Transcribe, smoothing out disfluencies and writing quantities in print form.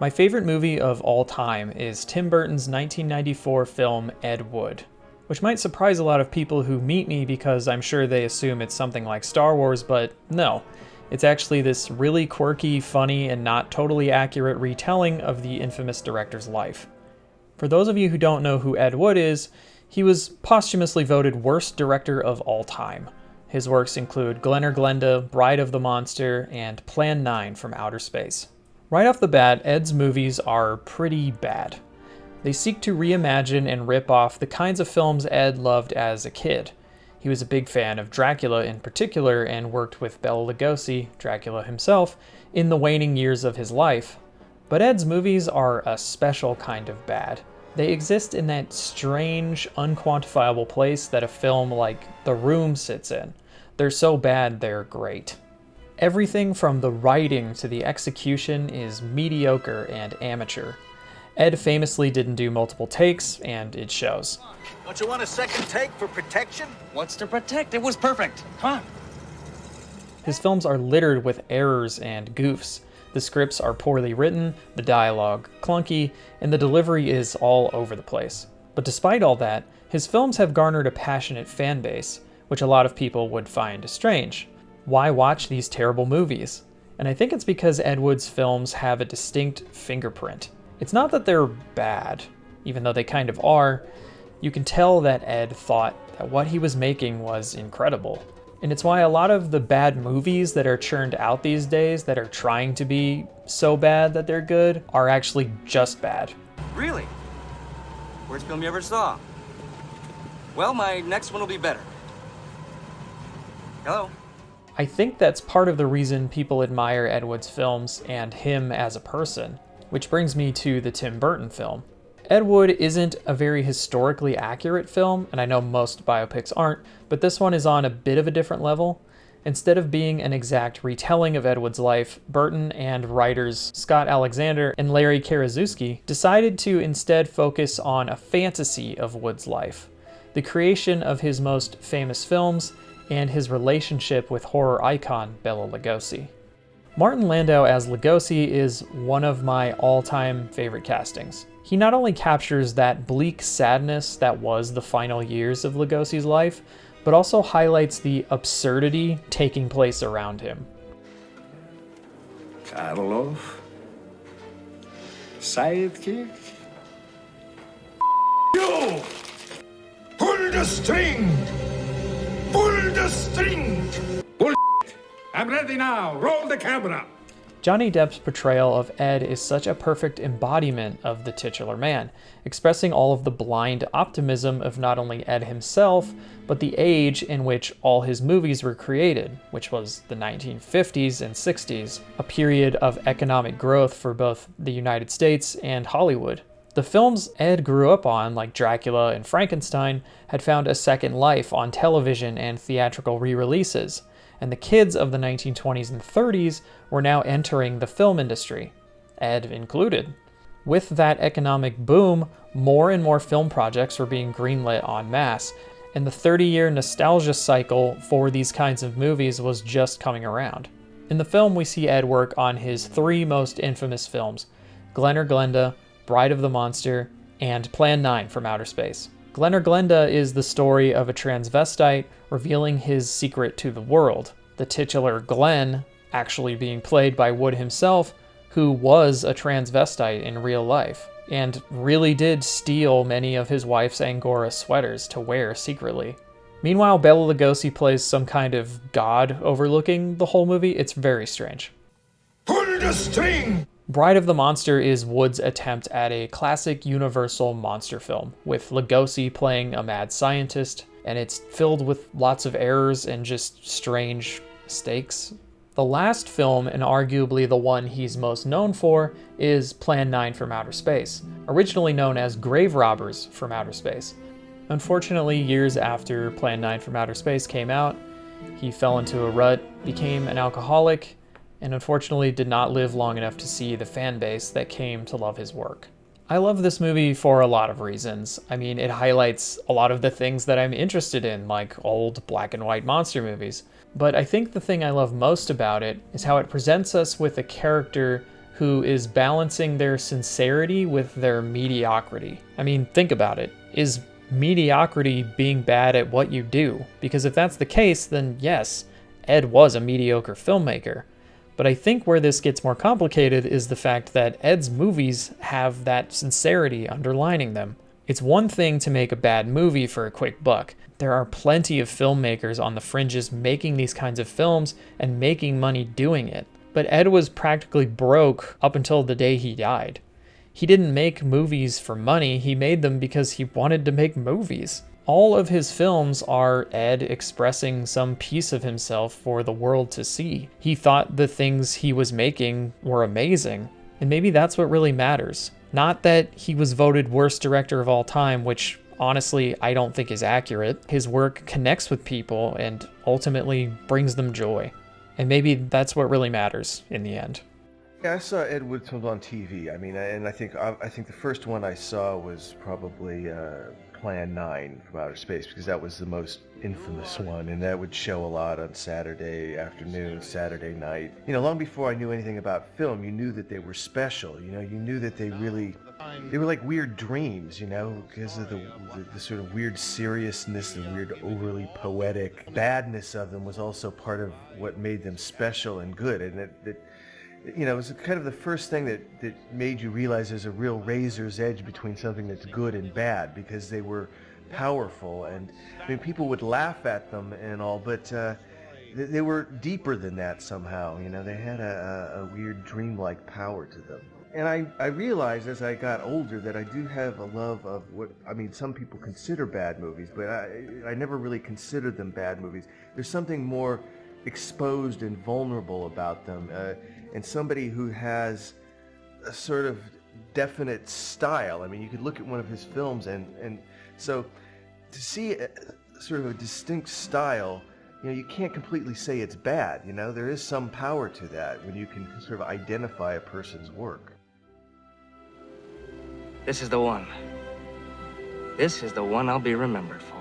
My favorite movie of all time is Tim Burton's 1994 film Ed Wood, which might surprise a lot of people who meet me because I'm sure they assume it's something like Star Wars, but no. It's actually this really quirky, funny, and not totally accurate retelling of the infamous director's life. For those of you who don't know who Ed Wood is, he was posthumously voted worst director of all time. His works include Glen or Glenda, Bride of the Monster, and Plan 9 from Outer Space. Right off the bat, Ed's movies are pretty bad. They seek to reimagine and rip off the kinds of films Ed loved as a kid. He was a big fan of Dracula in particular and worked with Bela Lugosi, Dracula himself, in the waning years of his life. But Ed's movies are a special kind of bad. They exist in that strange, unquantifiable place that a film like The Room sits in. They're so bad, they're great. Everything from the writing to the execution is mediocre and amateur. Ed famously didn't do multiple takes, and it shows. Don't you want a second take for protection? What's to protect? It was perfect. Come on. His films are littered with errors and goofs. The scripts are poorly written, the dialogue clunky, and the delivery is all over the place. But despite all that, his films have garnered a passionate fan base, which a lot of people would find strange. Why watch these terrible movies? And I think it's because Ed Wood's films have a distinct fingerprint. It's not that they're bad, even though they kind of are. You can tell that Ed thought that what he was making was incredible. And it's why a lot of the bad movies that are churned out these days that are trying to be so bad that they're good are actually just bad. Really? Worst film you ever saw? Well, my next one will be better. Hello? I think that's part of the reason people admire Ed Wood's films and him as a person, which brings me to the Tim Burton film. Ed Wood isn't a very historically accurate film, and I know most biopics aren't, but this one is on a bit of a different level. Instead of being an exact retelling of Ed Wood's life, Burton and writers Scott Alexander and Larry Karaszewski decided to instead focus on a fantasy of Wood's life, the creation of his most famous films, and his relationship with horror icon Bela Lugosi. Martin Landau as Lugosi is one of my all-time favorite castings. He not only captures that bleak sadness that was the final years of Lugosi's life, but also highlights the absurdity taking place around him. Karloff? Sidekick? You! Pull the string! Pull the string! Bullshit! I'm ready now. Roll the camera. Johnny Depp's portrayal of Ed is such a perfect embodiment of the titular man, expressing all of the blind optimism of not only Ed himself, but the age in which all his movies were created, which was the 1950s and 60s, a period of economic growth for both the United States and Hollywood. The films Ed grew up on, like Dracula and Frankenstein, had found a second life on television and theatrical re-releases, and the kids of the 1920s and 30s were now entering the film industry, Ed included. With that economic boom, more and more film projects were being greenlit en masse, and the 30-year nostalgia cycle for these kinds of movies was just coming around. In the film, we see Ed work on his three most infamous films, Glen or Glenda, Bride of the Monster, and Plan 9 from Outer Space. Glen or Glenda is the story of a transvestite revealing his secret to the world, the titular Glen actually being played by Wood himself, who was a transvestite in real life, and really did steal many of his wife's Angora sweaters to wear secretly. Meanwhile, Bela Lugosi plays some kind of god overlooking the whole movie. It's very strange. Pull the string! Bride of the Monster is Wood's attempt at a classic universal monster film, with Lugosi playing a mad scientist, and it's filled with lots of errors and just strange mistakes. The last film, and arguably the one he's most known for, is Plan 9 from Outer Space, originally known as Grave Robbers from Outer Space. Unfortunately, years after Plan 9 from Outer Space came out, he fell into a rut, became an alcoholic, and unfortunately did not live long enough to see the fan base that came to love his work. I love this movie for a lot of reasons. I mean, it highlights a lot of the things that I'm interested in, like old black and white monster movies. But I think the thing I love most about it is how it presents us with a character who is balancing their sincerity with their mediocrity. I mean, think about it. Is mediocrity being bad at what you do? Because if that's the case, then yes, Ed was a mediocre filmmaker. But I think where this gets more complicated is the fact that Ed's movies have that sincerity underlining them. It's one thing to make a bad movie for a quick buck. There are plenty of filmmakers on the fringes making these kinds of films and making money doing it. But Ed was practically broke up until the day he died. He didn't make movies for money, he made them because he wanted to make movies. All of his films are Ed expressing some piece of himself for the world to see. He thought the things he was making were amazing, and maybe that's what really matters. Not that he was voted worst director of all time, which honestly I don't think is accurate. His work connects with people and ultimately brings them joy. And maybe that's what really matters in the end. Yeah, I saw Ed Wood films on TV. I mean, and I think the first one I saw was probably Plan 9 from Outer Space, because that was the most infamous one, and that would show a lot on Saturday afternoon, Saturday night. You know, long before I knew anything about film, you knew that they were special. You know, you knew that they were like weird dreams, you know, because of the sort of weird seriousness, the weird overly poetic badness of them was also part of what made them special and good. And it you know, it was kind of the first thing that made you realize there's a real razor's edge between something that's good and bad, because they were powerful. And I mean, people would laugh at them and all, but they were deeper than that somehow. You know, they had a weird dreamlike power to them. And I realized as I got older that I do have a love of what, I mean, some people consider bad movies, but I never really considered them bad movies. There's something more exposed and vulnerable about them. And somebody who has a sort of definite style. I mean, you could look at one of his films and so to see sort of a distinct style, you know, you can't completely say it's bad. You know, there is some power to that when you can sort of identify a person's work. This is the one. This is the one I'll be remembered for.